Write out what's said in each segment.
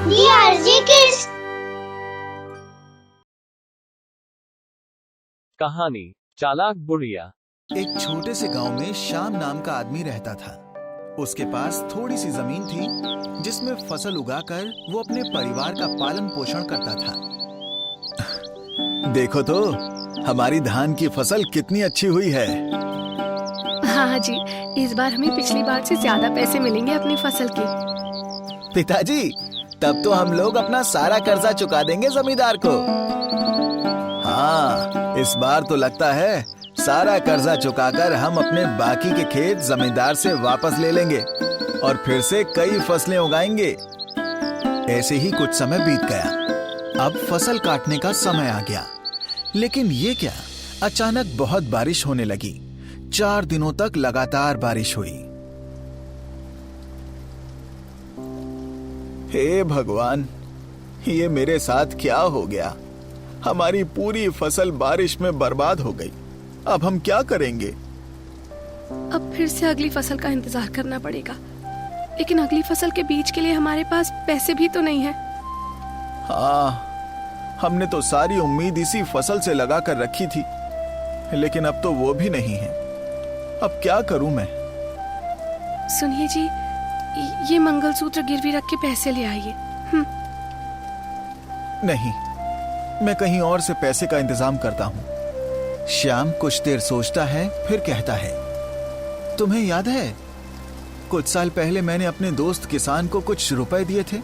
DRG Kids। कहानी चालाक बुढ़िया। एक छोटे से गांव में श्याम नाम का आदमी रहता था। उसके पास थोड़ी सी जमीन थी जिसमें फसल उगाकर वो अपने परिवार का पालन पोषण करता था। देखो तो हमारी धान की फसल कितनी अच्छी हुई है। हाँ जी, इस बार हमें पिछली बार से ज्यादा पैसे मिलेंगे अपनी फसल के। पिताजी, तब तो हम लोग अपना सारा कर्जा चुका देंगे जमींदार को। हाँ, इस बार तो लगता है सारा कर्जा चुकाकर हम अपने बाकी के खेत जमींदार से वापस ले लेंगे और फिर से कई फसलें उगाएंगे। ऐसे ही कुछ समय बीत गया। अब फसल काटने का समय आ गया, लेकिन ये क्या, अचानक बहुत बारिश होने लगी। 4 दिनों तक लगातार बारिश हुई। हे भगवान, ये मेरे साथ क्या हो गया? हमारी पूरी फसल बारिश में बर्बाद हो गई। अब हम क्या करेंगे? अब फिर से अगली फसल का इंतजार करना पड़ेगा, लेकिन अगली फसल के बीज के लिए हमारे पास पैसे भी तो नहीं है। हाँ, हमने तो सारी उम्मीद इसी फसल से लगा कर रखी थी, लेकिन अब तो वो भी नहीं है। अब क्या करूं मैं? सुनिए जी, ये मंगलसूत्र गिरवी रख के पैसे ले आइए। नहीं, मैं कहीं और से पैसे का इंतजाम करता हूं। श्याम कुछ देर सोचता है, फिर कहता है, तुम्हें याद है कुछ साल पहले मैंने अपने दोस्त किसान को कुछ रुपए दिए थे?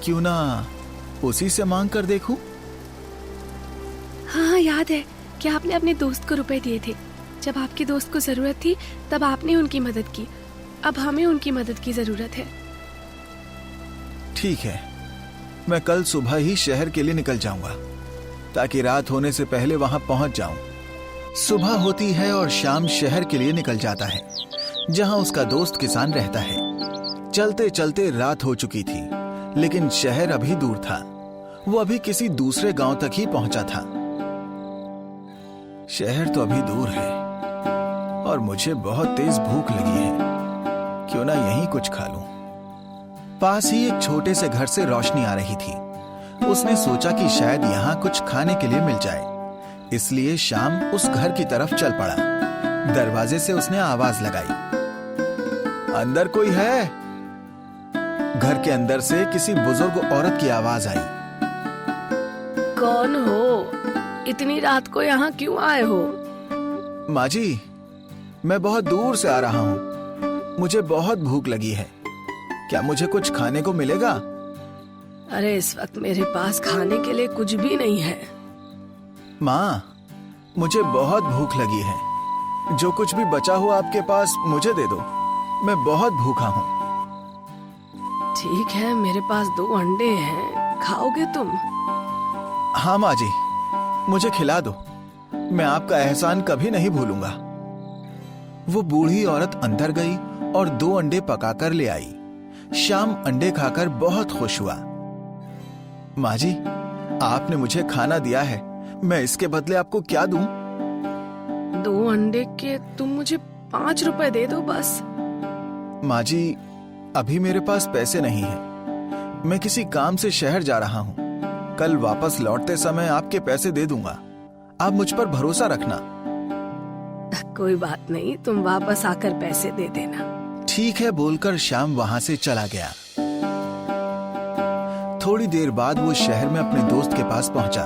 क्यों ना उसी से मांग कर देखूं? हाँ, याद है कि आपने अपने दोस्त को रुपए दिए थे। जब आपके दोस्त को जरूरत थी तब आपने उनकी मदद की। अब हमें उनकी मदद की जरूरत है। ठीक है, मैं कल सुबह ही शहर के लिए निकल जाऊंगा ताकि रात होने से पहले वहां पहुंच जाऊं। सुबह होती है और श्याम शहर के लिए निकल जाता है, जहां उसका दोस्त किसान रहता है। चलते चलते रात हो चुकी थी, लेकिन शहर अभी दूर था। वो अभी किसी दूसरे गांव तक ही पहुंचा था। शहर तो अभी दूर है और मुझे बहुत तेज भूख लगी है। क्यों ना यहीं कुछ खा लूं। पास ही एक छोटे से घर से रोशनी आ रही थी। उसने सोचा कि शायद यहाँ कुछ खाने के लिए मिल जाए, इसलिए श्याम उस घर की तरफ चल पड़ा। दरवाजे से उसने आवाज लगाई, अंदर कोई है? घर के अंदर से किसी बुजुर्ग औरत की आवाज आई। कौन हो? इतनी रात को यहाँ क्यों आए हो? माँ जी, मैं बहुत दूर से आ रहा हूँ। मुझे बहुत भूख लगी है। क्या मुझे कुछ खाने को मिलेगा? अरे, इस वक्त मेरे पास खाने के लिए कुछ भी नहीं है। माँ, मुझे बहुत भूख लगी है। जो कुछ भी बचा हुआ आपके पास मुझे दे दो। मैं बहुत भूखा हूँ। ठीक है, मेरे पास 2 अंडे हैं, खाओगे तुम? हाँ माँ जी, मुझे खिला दो। मैं आपका एहसान कभी नहीं भूलूंगा। वो बूढ़ी औरत अंदर गई और 2 अंडे पकाकर ले आई। श्याम अंडे खाकर बहुत खुश हुआ। माँ जी, आपने मुझे खाना दिया है, मैं इसके बदले आपको क्या दूं? 2 अंडे के तुम मुझे 5 रुपए दे दो बस। माँ जी, अभी मेरे पास पैसे नहीं हैं। मैं किसी काम से शहर जा रहा हूँ। कल वापस लौटते समय आपके पैसे दे दूंगा। आप मुझ पर भरोसा रखना। कोई बात नहीं, तुम वापस आकर पैसे दे देना। ठीक है बोलकर श्याम वहां से चला गया। थोड़ी देर बाद वो शहर में अपने दोस्त के पास पहुंचा।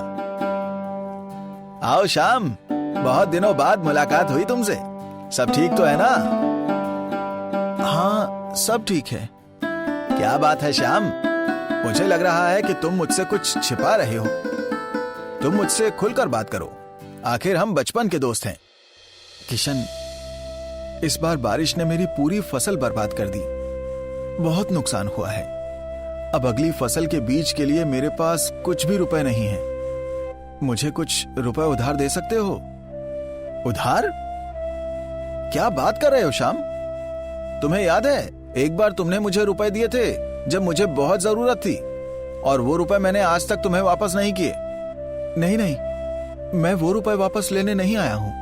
आओ श्याम, बहुत दिनों बाद मुलाकात हुई तुमसे। सब ठीक तो है ना? हाँ, सब ठीक है। क्या बात है श्याम, मुझे लग रहा है कि तुम मुझसे कुछ छिपा रहे हो। तुम मुझसे खुलकर बात करो, आखिर हम बचपन के दोस्त हैं। किशन, इस बार बारिश ने मेरी पूरी फसल बर्बाद कर दी। बहुत नुकसान हुआ है। अब अगली फसल के बीज के लिए मेरे पास कुछ भी रुपए नहीं है। मुझे कुछ रुपए उधार दे सकते हो? उधार? क्या बात कर रहे हो श्याम? तुम्हें याद है एक बार तुमने मुझे रुपए दिए थे जब मुझे बहुत जरूरत थी, और वो रुपए मैंने आज तक तुम्हें वापस नहीं किए। नहीं नहीं, मैं वो रुपए वापस लेने नहीं आया हूं।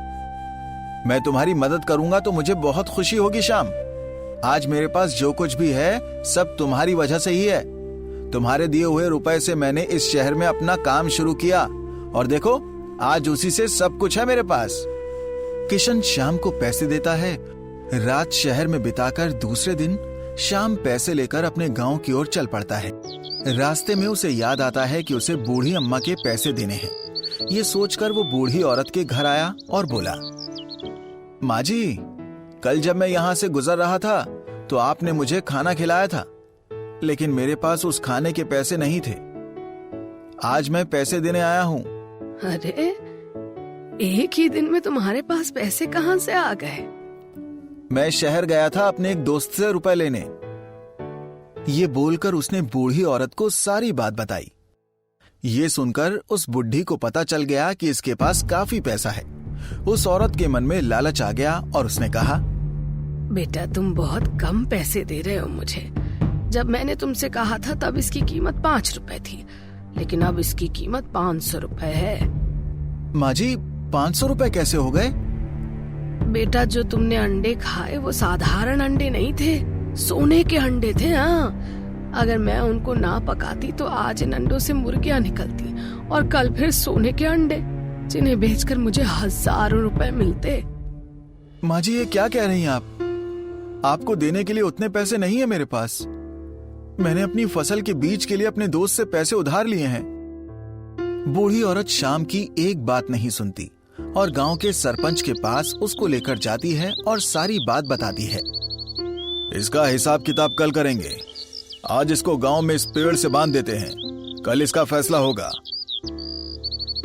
मैं तुम्हारी मदद करूंगा तो मुझे बहुत खुशी होगी श्याम। आज मेरे पास जो कुछ भी है सब तुम्हारी वजह से ही है। तुम्हारे दिए हुए रुपए से मैंने इस शहर में अपना काम शुरू किया और देखो आज उसी से सब कुछ है मेरे पास। किशन श्याम को पैसे देता है। रात शहर में बिताकर दूसरे दिन श्याम पैसे लेकर अपने गांव की ओर चल पड़ता है। रास्ते में उसे याद आता है कि उसे बूढ़ी अम्मा के पैसे देने हैं। ये सोचकर वो बूढ़ी औरत के घर आया और बोला, माँ जी, कल जब मैं यहाँ से गुजर रहा था तो आपने मुझे खाना खिलाया था, लेकिन मेरे पास उस खाने के पैसे नहीं थे। आज मैं पैसे देने आया हूँ। अरे, एक ही दिन में तुम्हारे पास पैसे कहाँ से आ गए? मैं शहर गया था अपने एक दोस्त से रुपए लेने। ये बोलकर उसने बूढ़ी औरत को सारी बात बताई। ये सुनकर उस बुढ़ी को पता चल गया कि इसके पास काफी पैसा है। उस औरत के मन में लालच आ गया और उसने कहा, बेटा तुम बहुत कम पैसे दे रहे हो मुझे। जब मैंने तुमसे कहा था तब इसकी कीमत 5 रुपए थी, लेकिन अब इसकी कीमत 500 रुपए है। माँ जी, 500 रुपए कैसे हो गए? बेटा जो तुमने अंडे खाए वो साधारण अंडे नहीं थे, सोने के अंडे थे। हाँ, अगर मैं उनको ना पकाती तो आज इन अंडों से मुर्गियां निकलती और कल फिर सोने के अंडे, जिन्हें बेचकर मुझे हजारों रुपए मिलते। माँ जी, ये क्या कह रही हैं आप? आपको देने के लिए उतने पैसे नहीं है मेरे पास। मैंने अपनी फसल के बीज के लिए अपने दोस्त से पैसे उधार लिए हैं। बूढ़ी औरत शाम की एक बात नहीं सुनती और गांव के सरपंच के पास उसको लेकर जाती है और सारी बात बताती है। इसका हिसाब किताब कल करेंगे। आज इसको गांव में इस पेड़ से बांध देते हैं, कल इसका फैसला होगा।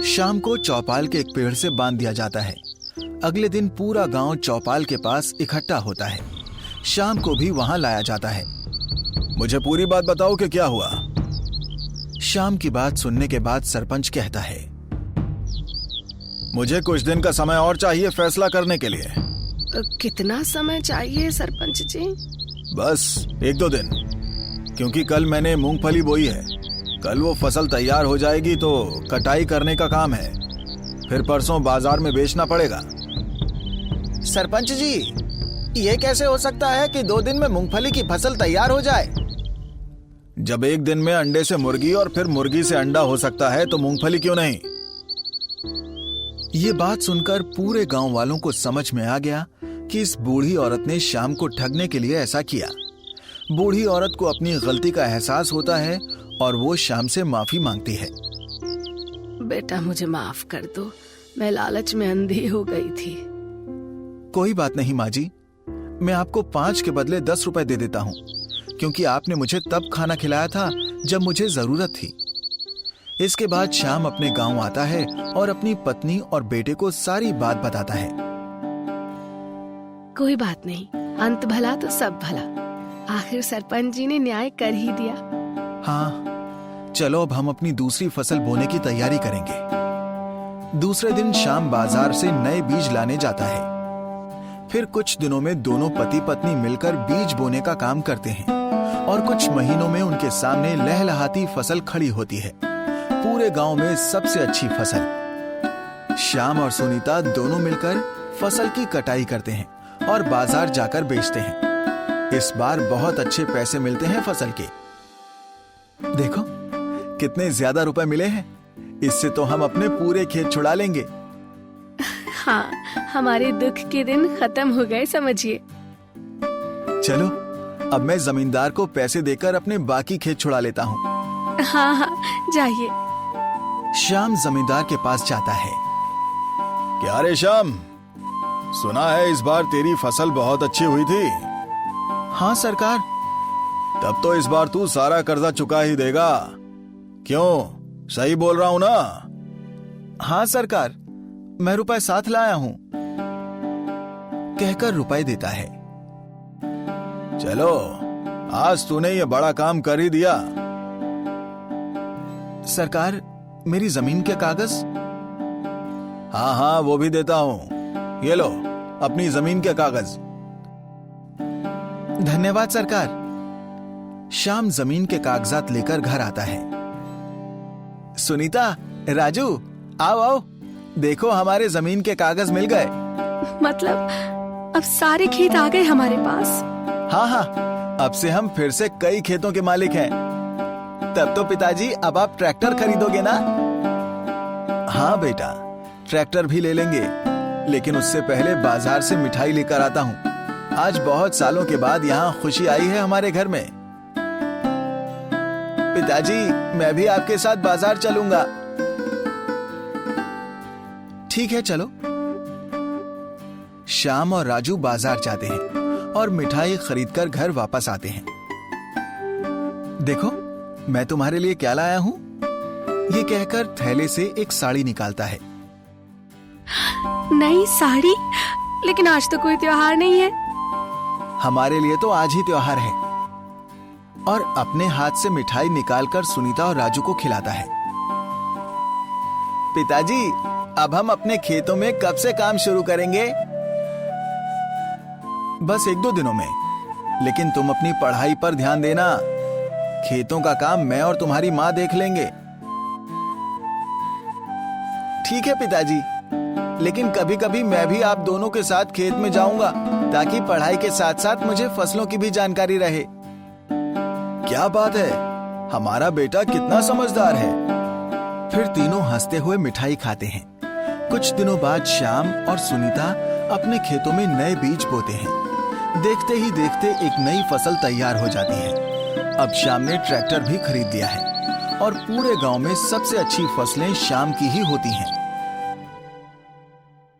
शाम को चौपाल के एक पेड़ से बांध दिया जाता है। अगले दिन पूरा गांव चौपाल के पास इकट्ठा होता है। शाम को भी वहां लाया जाता है। मुझे पूरी बात बताओ कि क्या हुआ। शाम की बात सुनने के बाद सरपंच कहता है, मुझे कुछ दिन का समय और चाहिए फैसला करने के लिए। कितना समय चाहिए सरपंच जी? बस 1-2 दिन, क्योंकि कल मैंने मूंगफली बोई है। कल वो फसल तैयार हो जाएगी तो कटाई करने का काम है, फिर परसों बाजार में बेचना पड़ेगा। सरपंच जी, ये कैसे हो सकता है कि 2 दिन में मूंगफली की फसल तैयार हो जाए? जब एक दिन में अंडे से मुर्गी और फिर मुर्गी से अंडा हो सकता है तो मूंगफली क्यों नहीं? ये बात सुनकर पूरे गांव वालों को समझ में आ गया कि इस बूढ़ी औरत ने शाम को ठगने के लिए ऐसा किया। बूढ़ी औरत को अपनी गलती का एहसास होता है और वो शाम से माफी मांगती है। बेटा मुझे माफ कर दो, मैं लालच में अंधी हो गई थी। कोई बात नहीं माँ जी, मैं आपको 5 के बदले 10 रुपए दे देता हूँ, क्योंकि आपने मुझे तब खाना खिलाया था जब मुझे जरूरत थी। इसके बाद शाम अपने गांव आता है और अपनी पत्नी और बेटे को सारी बात बताता है। कोई बात नहीं, अंत भला तो सब भला। आखिर सरपंच जी ने न्याय कर ही दिया। हाँ, चलो अब हम अपनी दूसरी फसल बोने की तैयारी करेंगे। दूसरे दिन शाम बाजार से नए बीज लाने जाता है। फिर कुछ दिनों में दोनों पति पत्नी मिलकर बीज बोने का काम करते हैं और कुछ महीनों में उनके सामने लहलहाती फसल खड़ी होती है। पूरे गांव में सबसे अच्छी फसल। श्याम और सुनीता दोनों मिलकर फसल की कटाई करते हैं और बाजार जाकर बेचते हैं। इस बार बहुत अच्छे पैसे मिलते हैं फसल के। देखो कितने ज्यादा रुपए मिले हैं। इससे तो हम अपने पूरे खेत छुड़ा लेंगे। हाँ, हमारे दुख के दिन खत्म हो गए समझिए। चलो अब मैं जमींदार को पैसे देकर अपने बाकी खेत छुड़ा लेता हूँ। हाँ हाँ, जाइए। श्याम जमींदार के पास जाता है। क्या रे श्याम, सुना है इस बार तेरी फसल बहुत अच्छी हुई थी। हाँ सरकार। तब तो इस बार तू सारा कर्जा चुका ही देगा। क्यों, सही बोल रहा हूं ना? हाँ सरकार, मैं रुपए साथ लाया हूं, कहकर रुपए देता है। चलो आज तूने ये बड़ा काम कर ही दिया। सरकार, मेरी जमीन के कागज? हाँ हाँ, वो भी देता हूं। ये लो अपनी जमीन के कागज। धन्यवाद सरकार। श्याम जमीन के कागजात लेकर घर आता है। सुनीता, राजू, आओ आओ, देखो हमारे जमीन के कागज मिल गए। मतलब अब सारे खेत आ गए हमारे पास? हाँ हाँ, अब से हम फिर से कई खेतों के मालिक हैं। तब तो पिताजी अब आप ट्रैक्टर खरीदोगे ना? हाँ बेटा, ट्रैक्टर भी ले लेंगे, लेकिन उससे पहले बाजार से मिठाई लेकर आता हूँ। आज बहुत सालों के बाद यहाँ खुशी आई है हमारे घर में। पिताजी, मैं भी आपके साथ बाजार चलूंगा। ठीक है, चलो। श्याम और राजू बाजार जाते हैं और मिठाई खरीदकर घर वापस आते हैं। देखो, मैं तुम्हारे लिए क्या लाया हूं? ये कहकर थैले से एक साड़ी निकालता है। नई साड़ी? लेकिन आज तो कोई त्योहार नहीं है। हमारे लिए तो आज ही त्योहार है। और अपने हाथ से मिठाई निकालकर सुनीता और राजू को खिलाता है। पिताजी, अब हम अपने खेतों में कब से काम शुरू करेंगे? बस 1-2 दिनों में। लेकिन तुम अपनी पढ़ाई पर ध्यान देना। खेतों का काम मैं और तुम्हारी माँ देख लेंगे। ठीक है पिताजी, लेकिन कभी कभी मैं भी आप दोनों के साथ खेत में जाऊंगा, ताकि पढ़ाई के साथ साथ मुझे फसलों की भी जानकारी रहे। क्या बात है, हमारा बेटा कितना समझदार है। फिर तीनों हंसते हुए मिठाई खाते हैं। कुछ दिनों बाद श्याम और सुनीता अपने खेतों में नए बीज बोते हैं। देखते ही देखते एक नई फसल तैयार हो जाती है। अब श्याम ने ट्रैक्टर भी खरीद लिया है और पूरे गांव में सबसे अच्छी फसलें श्याम की ही होती हैं।